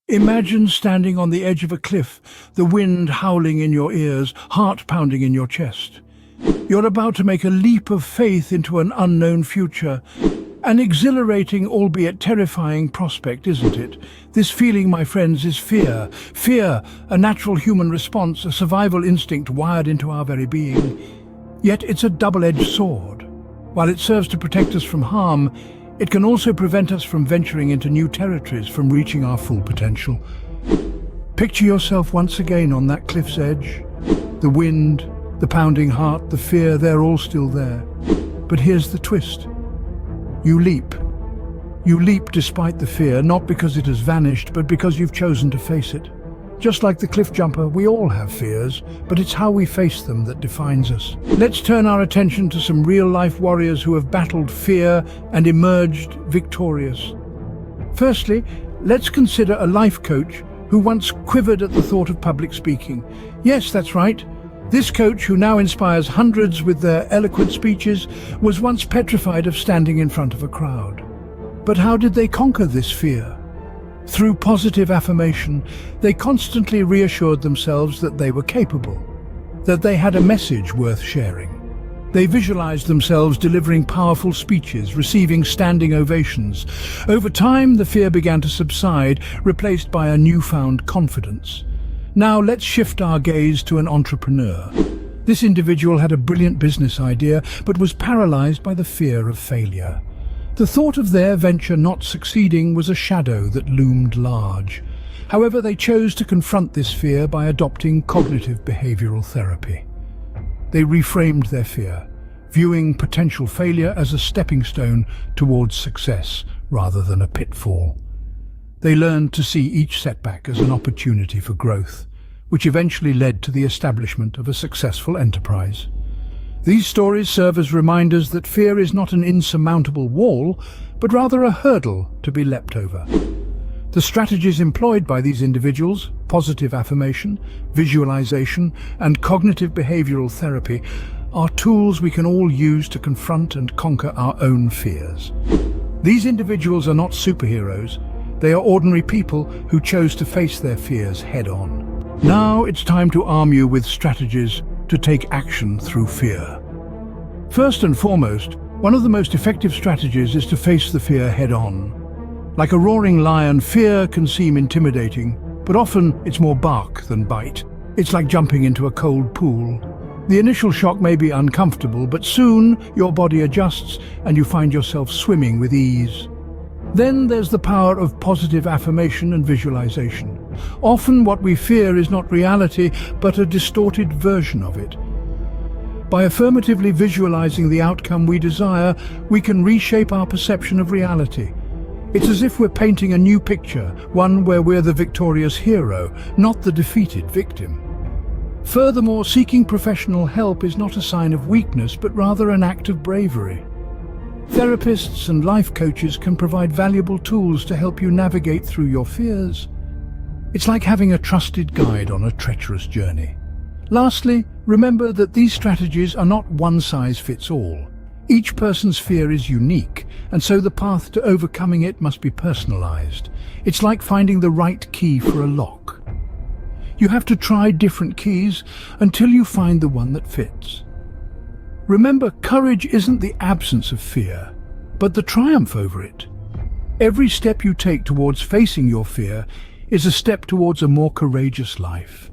Imagine standing on the edge of a cliff, the wind howling in your ears, heart pounding in your chest. You're about to make a leap of faith into an unknown future. An exhilarating, albeit terrifying prospect, isn't it? This feeling, my friends, is fear. Fear, a natural human response, a survival instinct wired into our very being. Yet it's a double-edged sword. While it serves to protect us from harm, it can also prevent us from venturing into new territories, from reaching our full potential. Picture yourself once again on that cliff's edge. The wind, the pounding heart, the fear, they're all still there. But here's the twist. You leap. You leap despite the fear, not because it has vanished, but because you've chosen to face it. Just like the cliff jumper, we all have fears, but it's how we face them that defines us. Let's turn our attention to some real-life warriors who have battled fear and emerged victorious. Firstly, let's consider a life coach who once quivered at the thought of public speaking. Yes, that's right. This coach, who now inspires hundreds with their eloquent speeches, was once petrified of standing in front of a crowd. But how did they conquer this fear? Through positive affirmation, they constantly reassured themselves that they were capable, that they had a message worth sharing. They visualized themselves delivering powerful speeches, receiving standing ovations. Over time, the fear began to subside, replaced by a newfound confidence. Now let's shift our gaze to an entrepreneur. This individual had a brilliant business idea, but was paralyzed by the fear of failure. The thought of their venture not succeeding was a shadow that loomed large. However, they chose to confront this fear by adopting cognitive behavioral therapy. They reframed their fear, viewing potential failure as a stepping stone towards success rather than a pitfall. They learned to see each setback as an opportunity for growth, which eventually led to the establishment of a successful enterprise. These stories serve as reminders that fear is not an insurmountable wall, but rather a hurdle to be leapt over. The strategies employed by these individuals, positive affirmation, visualization, and cognitive behavioral therapy, are tools we can all use to confront and conquer our own fears. These individuals are not superheroes. They are ordinary people who chose to face their fears head-on. Now it's time to arm you with strategies to take action through fear. First and foremost, one of the most effective strategies is to face the fear head-on. Like a roaring lion, fear can seem intimidating, but often it's more bark than bite. It's like jumping into a cold pool. The initial shock may be uncomfortable, but soon your body adjusts and you find yourself swimming with ease. Then there's the power of positive affirmation and visualization. Often what we fear is not reality, but a distorted version of it. By affirmatively visualizing the outcome we desire, we can reshape our perception of reality. It's as if we're painting a new picture, one where we're the victorious hero, not the defeated victim. Furthermore, seeking professional help is not a sign of weakness, but rather an act of bravery. Therapists and life coaches can provide valuable tools to help you navigate through your fears. It's like having a trusted guide on a treacherous journey. Lastly, remember that these strategies are not one-size-fits-all. Each person's fear is unique, and so the path to overcoming it must be personalized. It's like finding the right key for a lock. You have to try different keys until you find the one that fits. Remember, courage isn't the absence of fear, but the triumph over it. Every step you take towards facing your fear is a step towards a more courageous life.